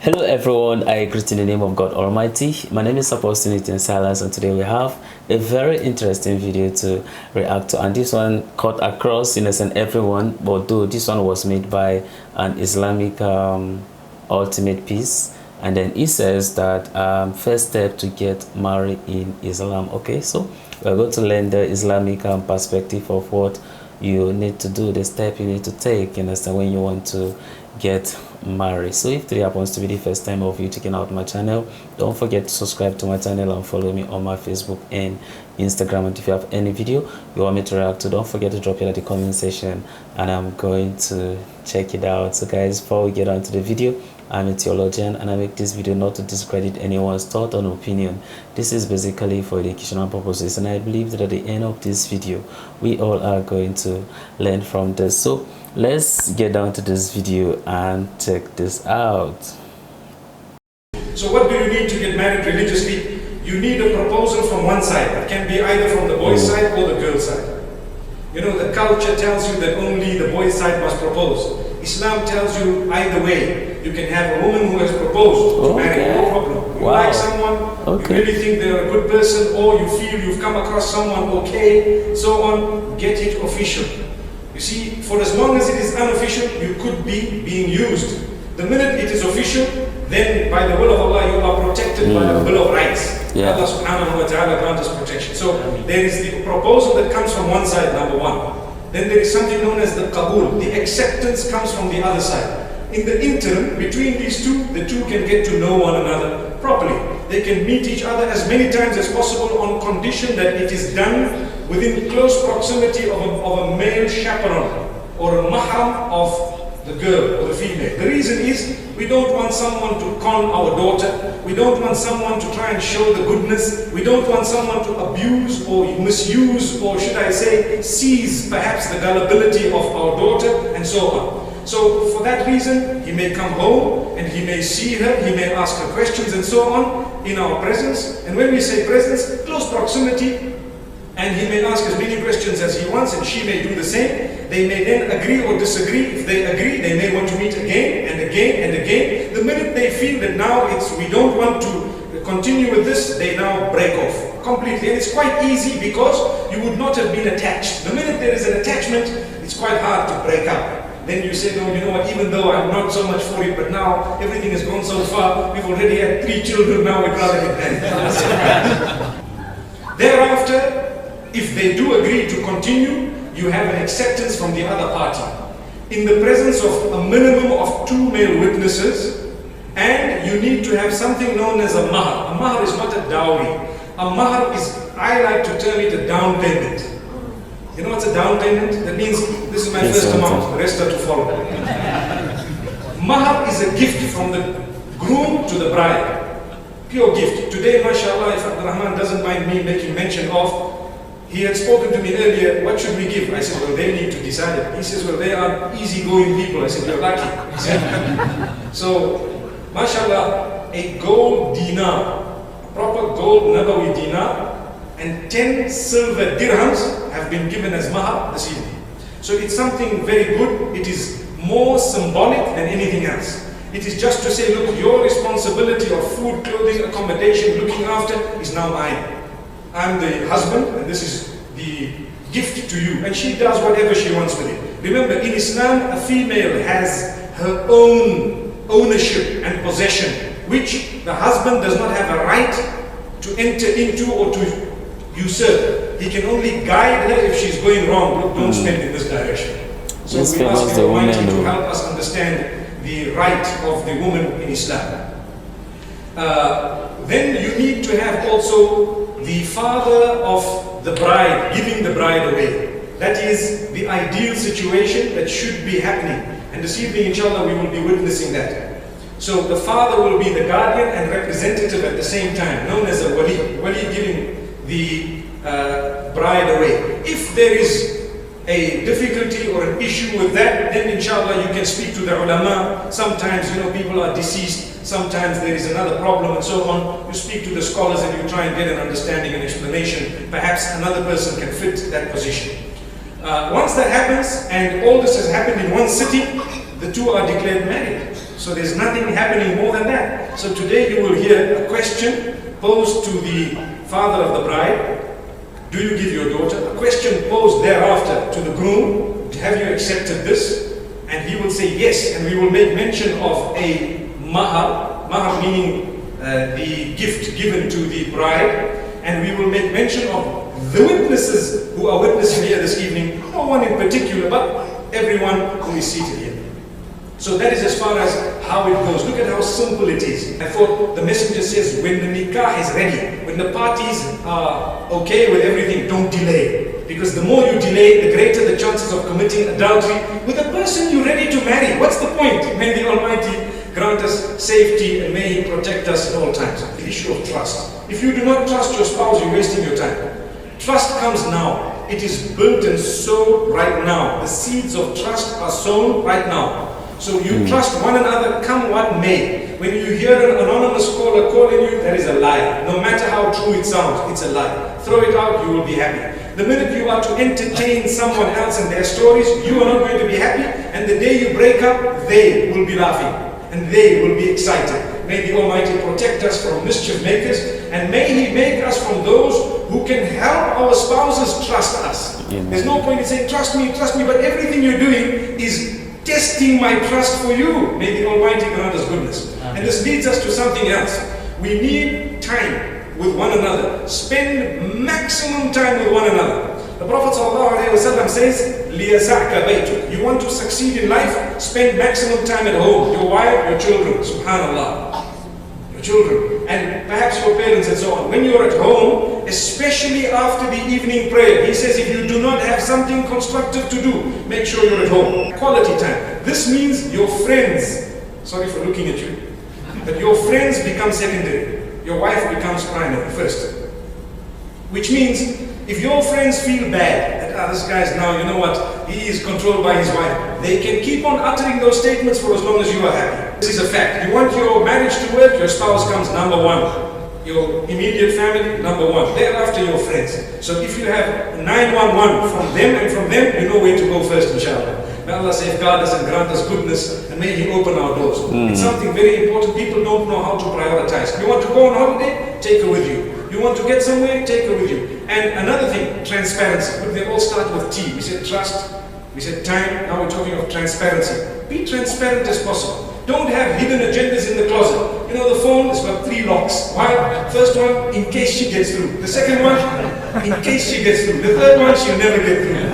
Hello everyone, I greet in the name of God Almighty. My name is Apostle in Silence, and today we have a very interesting video to react to, and this one cut across innocent everyone, but though this one was made by an Islamic ultimate peace, and then he says that first step to get married in Islam. Okay, so we're going to learn the Islamic perspective of what you need to do, the step you need to take, you understand, when you want to get married. So if today happens to be the first time of you checking out my channel, don't forget to subscribe to my channel and follow me on my Facebook and Instagram. And if you have any video you want me to react to, don't forget to drop it at the comment section and I'm going to check it out. So guys, before we get on to the video, I'm a theologian and I make this video not to discredit anyone's thought or opinion. This is basically for educational purposes, and I believe that at the end of this video we all are going to learn from this. So let's get down to this video and check this out. So what do you need to get married religiously? You need a proposal from one side. It can be either from the boy's side or the girl's side. You know, the culture tells you that only the boy's side must propose. Islam tells you either way. You can have a woman who has proposed to marry, no problem. You like someone, you really think they're a good person, or you feel you've come across someone okay, so on, get it official. You see, for as long as it is unofficial, you could be being used. The minute it is official, then by the will of Allah, you are protected by the Bill of Rights. Allah subhanahu wa ta'ala grants us protection. So there is the proposal that comes from one side, number one. Then there is something known as the qabul. The acceptance comes from the other side. In the interim, between these two, the two can get to know one another properly. They can meet each other as many times as possible on condition that it is done within close proximity of a male chaperone or a mahram of the girl or the female. The reason is we don't want someone to con our daughter. We don't want someone to try and show the goodness. We don't want someone to abuse or misuse, or should I say seize perhaps the gullibility of our daughter, and so on. So for that reason, he may come home and he may see her, he may ask her questions and so on in our presence. And when we say presence, close proximity, and he may ask as many questions as he wants and she may do the same. They may then agree or disagree. If they agree, they may want to meet again and again and again. The minute they feel that now we don't want to continue with this, they now break off completely. And it's quite easy because you would not have been attached. The minute there is an attachment, it's quite hard to break up. Then you say, no, you know what, even though I'm not so much for it, but now everything has gone so far, we've already had 3 children, now we'd rather get married. Thereafter, if they do agree to continue, you have an acceptance from the other party. In the presence of a minimum of 2 male witnesses, and you need to have something known as a mahar. A mahar is not a dowry. A mahar is, I like to term it a down payment. You know what's a down payment? That means this is my first amount, the rest are to follow. Mahar is a gift from the groom to the bride. Pure gift. Today, mashallah, if Abdurrahman doesn't mind me making mention of, he had spoken to me earlier, what should we give? I said, well, they need to decide it. He says, well, they are easygoing people. I said, you're lucky. So, mashallah, a gold dinar, proper gold Nabawi dinar, and 10 silver dirhams have been given as mahar this evening. So it's something very good. It is more symbolic than anything else. It is just to say, look, your responsibility of food, clothing, accommodation, looking after is now mine. I'm the husband and this is the gift to you. And she does whatever she wants with it. Remember, in Islam, a female has her own ownership and possession, which the husband does not have a right to enter into or to usurp. He can only guide her if she's going wrong. Look, don't spend in this direction. So we ask the Almighty to help us understand the right of the woman in Islam. Then you need to have also the father of the bride, giving the bride away. That is the ideal situation that should be happening. And this evening, inshallah, we will be witnessing that. So the father will be the guardian and representative at the same time, known as a wali. Wali giving the bride away. If there is a difficulty or an issue with that, then inshallah you can speak to the ulama. Sometimes, you know, people are deceased. Sometimes there is another problem and so on. You speak to the scholars and you try and get an understanding and explanation. Perhaps another person can fit that position. Once that happens and all this has happened in one sitting, the two are declared married. So there's nothing happening more than that. So today you will hear a question posed to the father of the bride. Do you give your daughter? A question posed thereafter to the groom. Have you accepted this? And he will say yes, and we will make mention of a mahar. Mahar meaning the gift given to the bride. And we will make mention of the witnesses who are witnessing here this evening. No one in particular, but everyone who is seated here. So that is as far as how it goes. Look at how simple it is. I thought the messenger says when the nikah is ready, when the parties are okay with everything, don't delay. Because the more you delay, the greater the chances of committing adultery with the person you're ready to marry. What's the point? May the Almighty grant us safety and may He protect us at all times. The issue of trust. If you do not trust your spouse, you're wasting your time. Trust comes now. It is built and sowed right now. The seeds of trust are sown right now. So you trust one another, come what may. When you hear an anonymous caller calling you, that is a lie. No matter how true it sounds, it's a lie. Throw it out, you will be happy. The minute you are to entertain someone else and their stories, you are not going to be happy. And the day you break up, they will be laughing. And they will be excited. May the Almighty protect us from mischief makers. And may He make us from those who can help our spouses trust us. Amen. There's no point in saying, trust me, but everything you're doing is testing my trust for you. May the Almighty grant us goodness. Amen. And this leads us to something else. We need time with one another. Spend maximum time with one another. The Prophet ﷺ says, لِيَسَعْكَ بَيْتُكَ. You want to succeed in life? Spend maximum time at home. Your wife, your children. Subhanallah. Your children. And perhaps your parents and so on. When you're at home, especially after the evening prayer, he says if you do not have something constructive to do, make sure you're at home. Quality time. This means your friends, sorry for looking at you, but your friends become secondary. Your wife becomes primary, first. Which means if your friends feel bad that this guy's now, you know what, he is controlled by his wife, they can keep on uttering those statements for as long as you are happy. This is a fact. You want your marriage to work, your spouse comes number one. Your immediate family, number one. Thereafter, your friends. So if you have 911 from them and from them, you know where to go first, inshallah. May Allah safeguard us and grant us goodness and may He open our doors. It's something very important. People don't know how to prioritize. You want to go on holiday? Take her with you. You want to get somewhere? Take her with you. And another thing, transparency. Look, they all start with T. We said trust, we said time, now we're talking of transparency. Be transparent as possible. Don't have hidden agendas in the closet. You know, the phone has got 3 locks. Why? First one, in case she gets through. The second one, in case she gets through. The third one, she'll never get through.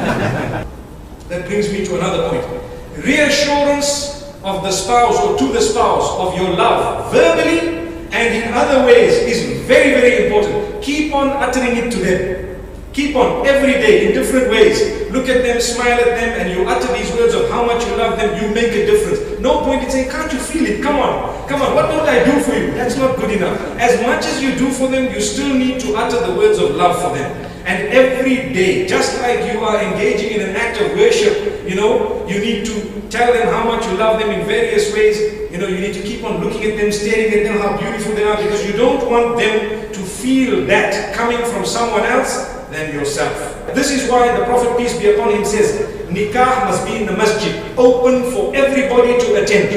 That brings me to another point. Reassurance of the spouse or to the spouse of your love, verbally and in other ways, is very, very important. Keep on uttering it to them. Keep on, every day, in different ways. Look at them, smile at them, and you utter these words of how much you love them. You make a difference. No point in saying, can't you feel it? Come on, what don't I do for you? That's not good enough. As much as you do for them, you still need to utter the words of love for them. And every day, just like you are engaging in an act of worship, you know, you need to tell them how much you love them in various ways. You know, you need to keep on looking at them, staring at them, how beautiful they are, because you don't want them to feel that coming from someone else than yourself. This is why the Prophet, peace be upon him, says, nikah must be in the masjid, open for everybody to attend.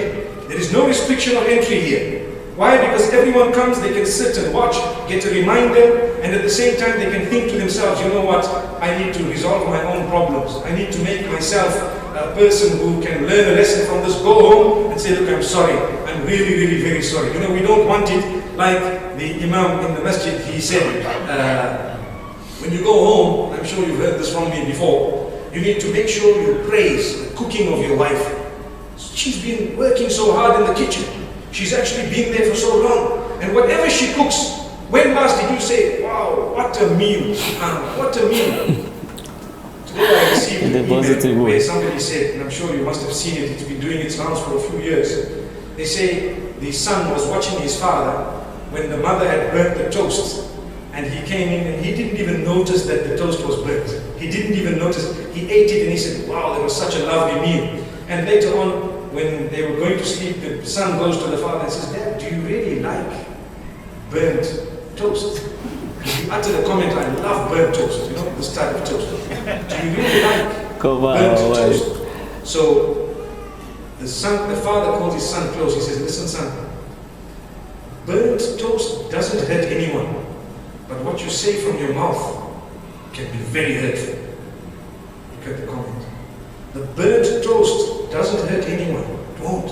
There is no restriction of entry here. Why? Because everyone comes, they can sit and watch, get a reminder, and at the same time they can think to themselves, you know what, I need to resolve my own problems. I need to make myself a person who can learn a lesson from this, go home and say, look, I'm sorry. I'm really, really very sorry. You know, we don't want it like the Imam in the masjid, he said, when you go home, I'm sure you've heard this from me before, you need to make sure you praise the cooking of your wife. She's been working so hard in the kitchen. She's actually been there for so long. And whatever she cooks, when last did you say, wow, what a meal, what a meal. Today I received an email where somebody said, and I'm sure you must have seen it, it's been doing its rounds for a few years. They say the son was watching his father when the mother had burnt the toast. And he came in and he didn't even notice that the toast was burnt. He didn't even notice. He ate it and he said, wow, that was such a lovely meal. And later on, when they were going to sleep, the son goes to the father and says, Dad, do you really like burnt toast? He uttered a comment, I love burnt toast, you know, this type of toast. Do you really like burnt toast? So the father calls his son close. He says, listen, son, burnt toast doesn't hurt anyone, but what you say from your mouth can be very hurtful. Look at the comment. The burnt toast doesn't hurt anyone. It won't.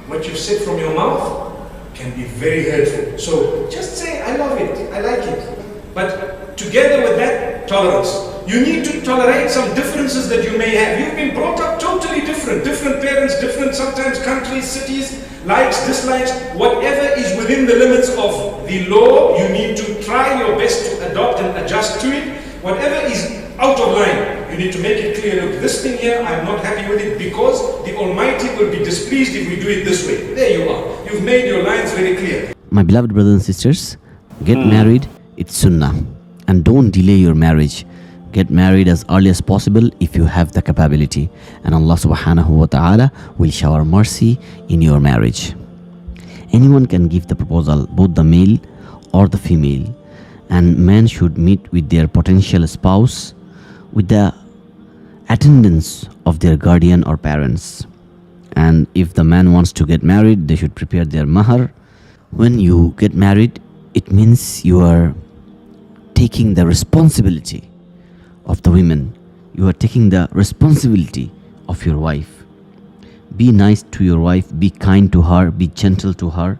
What you've said from your mouth can be very hurtful. So just say, I love it, I like it. But together with that, tolerance. You need to tolerate some differences that you may have. You've been brought up totally different. Different parents, different sometimes countries, cities, likes, dislikes. Whatever is within the limits of the law, you need to try your best to adopt and adjust to it. Whatever is out of line, you need to make it clear, look, this thing here, I'm not happy with it because the Almighty will be displeased if we do it this way. There you are. You've made your lines very clear. My beloved brothers and sisters, get married, it's sunnah. And don't delay your marriage. Get married as early as possible if you have the capability. And Allah subhanahu wa ta'ala will shower mercy in your marriage. Anyone can give the proposal, both the male or the female. And men should meet with their potential spouse with the attendance of their guardian or parents. And if the man wants to get married, they should prepare their mahar. When you get married, it means you are taking the responsibility of the women. You are taking the responsibility of your wife. Be nice to your wife, be kind to her, be gentle to her.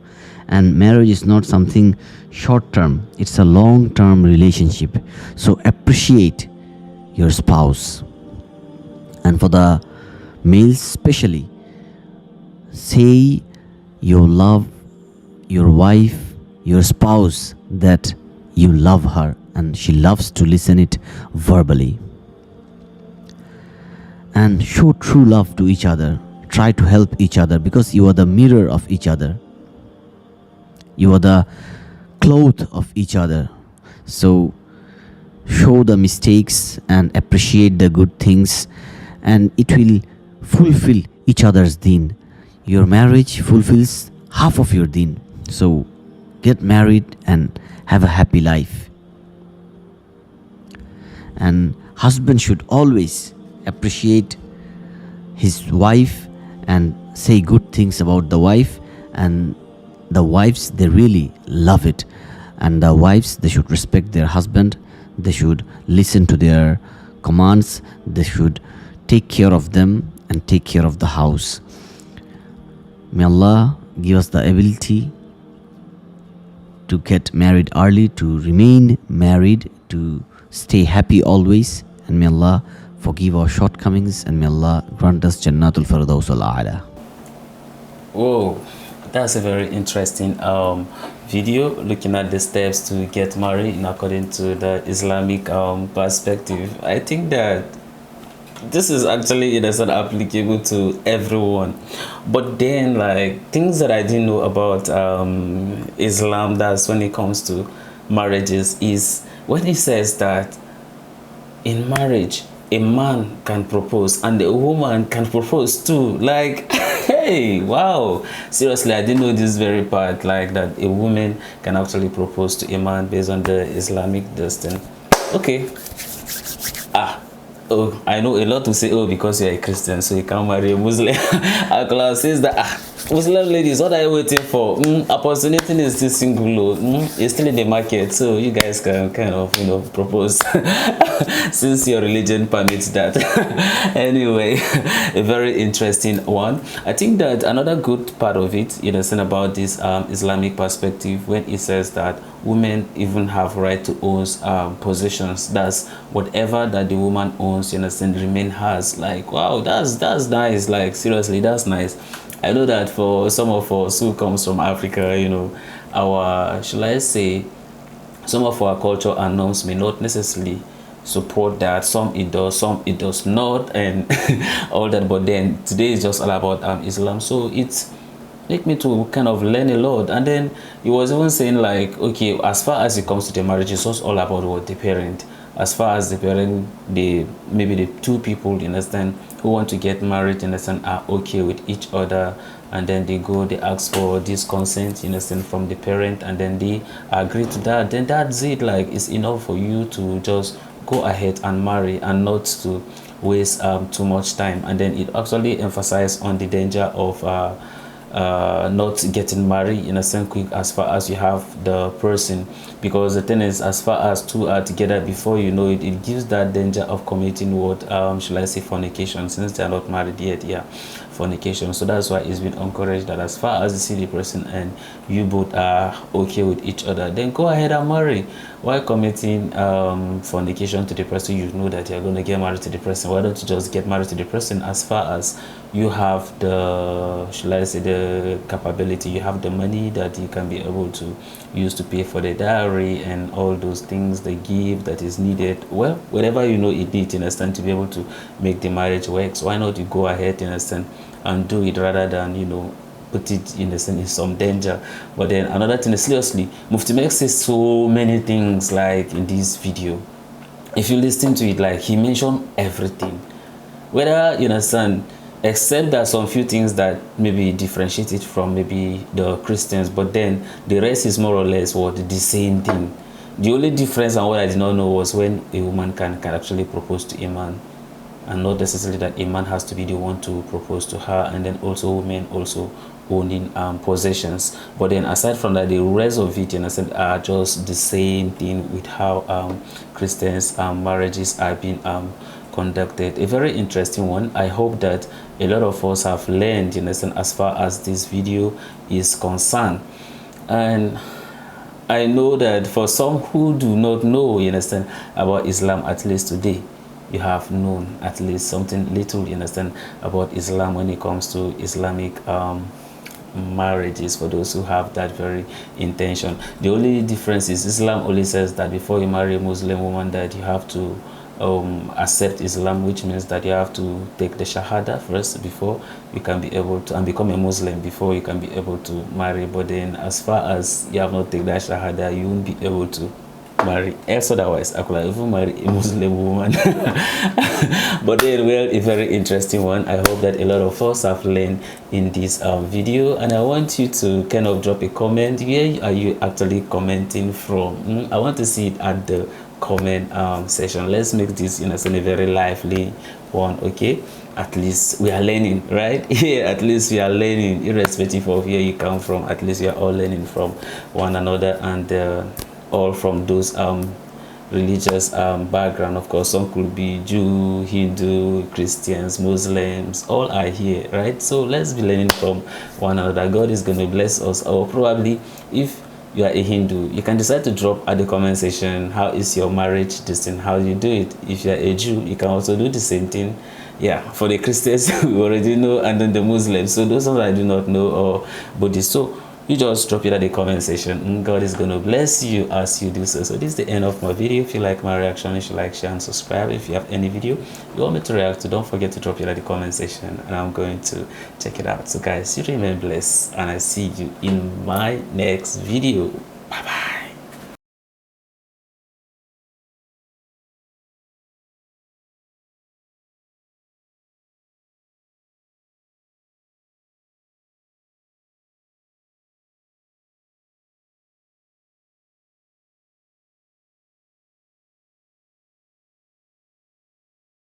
And marriage is not something short term, it's a long term relationship. So appreciate your spouse. And for the males especially, say you love your wife, your spouse, that you love her and she loves to listen it verbally. And show true love to each other. Try to help each other because you are the mirror of each other. You are the cloth of each other. So show the mistakes and appreciate the good things, and it will fulfill each other's deen. Your marriage fulfills half of your deen. So get married and have a happy life. And husband should always appreciate his wife and say good things about the wife. And the wives, they really love it. And the wives, they should respect their husband. They should listen to their commands. They should take care of them and take care of the house. May Allah give us the ability to get married early, to remain married, to stay happy always. And may Allah forgive our shortcomings, and may Allah grant us Jannatul Firdaus al-A'la. Whoa, that's a very interesting video, looking at the steps to get married in according to the Islamic perspective. I think that this is actually, it is not applicable to everyone. But then, like, things that I didn't know about Islam, that's when it comes to marriages, is when it says that in marriage a man can propose and a woman can propose too. Like, hey, wow, seriously, I didn't know this very part, like that a woman can actually propose to a man based on the Islamic destiny. Okay. Oh, I know a lot to say, oh, because you're a Christian, so you can't marry a Muslim. Akla says that, Muslim ladies, what are you waiting for? Opportunity is still single, it's still in the market, so you guys can kind of, propose since your religion permits that. Anyway, a very interesting one. I think that another good part of it, saying about this Islamic perspective, when it says that women even have right to own possessions. That's whatever that the woman owns, remain hers. Like, wow, that's nice. Like, seriously, that's nice. I know that for some of us who comes from Africa, our, shall I say, some of our culture and norms may not necessarily support that. Some it does, some it does not, and all that. But then today is just all about Islam. So it's make me to kind of learn a lot. And then he was even saying, like, okay, as far as it comes to the marriage, it's just all about what the parent. As far as the parent, maybe the two people, understand, who want to get married, understand, are okay with each other, and then they ask for this consent, understand, from the parent, and then they agree to that, then that's it. Like, it's enough for you to just go ahead and marry and not to waste too much time. And then it actually emphasized on the danger of not getting married in a sense quick as far as you have the person, because the thing is, as far as two are together, before you know it, it gives that danger of committing what should I say, fornication, since they are not married yet. Yeah, fornication. So that's why it's been encouraged that as far as you see the person and you both are okay with each other, then go ahead and marry. While committing fornication to the person, you know that you're going to get married to the person, why don't you just get married to the person as far as you have the, should I say, the capability, you have the money that you can be able to use to pay for the dowry and all those things, the gift that is needed, well, whatever you know it needs, in a sense, to be able to make the marriage work. So why not you go ahead, in a sense, and do it, rather than, you know, put it in a sense in some danger. But then another thing is, seriously, Mufti Menk says so many things like in this video. If you listen to it, like he mentioned everything, whether you understand, except that some few things that maybe differentiate it from maybe the Christians, but then the rest is more or less what the same thing. The only difference and what I did not know was when a woman can actually propose to a man, and not necessarily that a man has to be the one to propose to her, and then also women also owning possessions. But then aside from that, the rest of it, you know, are just the same thing with how Christians marriages are being conducted. A very interesting one. I hope that a lot of us have learned, you know, as far as this video is concerned. And I know that for some who do not know, you understand, about Islam, at least today, you have known at least something little, you understand, about Islam when it comes to Islamic marriages, for those who have that very intention. The only difference is Islam only says that before you marry a Muslim woman, that you have to accept Islam, which means that you have to take the Shahada first before you can be able to, and become a Muslim before you can be able to marry. But then as far as you have not taken that Shahada, you won't be able to marry. Else otherwise, I could even marry a Muslim woman. But then, well, a very interesting one. I hope that a lot of us have learned in this video, and I want you to kind of drop a comment. Where are you actually commenting from? I want to see it at the comment session. Let's make this, you know, a very lively one. Okay, at least we are learning, right? Yeah, at least we are learning, irrespective of where you come from. At least we are all learning from one another, and all from those religious background. Of course, some could be Jew, Hindu, Christians, Muslims, all are here, right? So let's be learning from one another. God is going to bless us. Or probably, if you are a Hindu, you can decide to drop at the comment section, how is your marriage this thing, how do you do it? If you are a Jew, you can also do the same thing. Yeah, for the Christians, we already know, and then the Muslims. So those ones I do not know, or Buddhists. So you just drop it at the comment section. God is going to bless you as you do so. So this is the end of my video. If you like my reaction, you should like, share, and subscribe. If you have any video you want me to react to, don't forget to drop it at the comment section, and I'm going to check it out. So guys, you remain blessed, and I see you in my next video. Bye bye.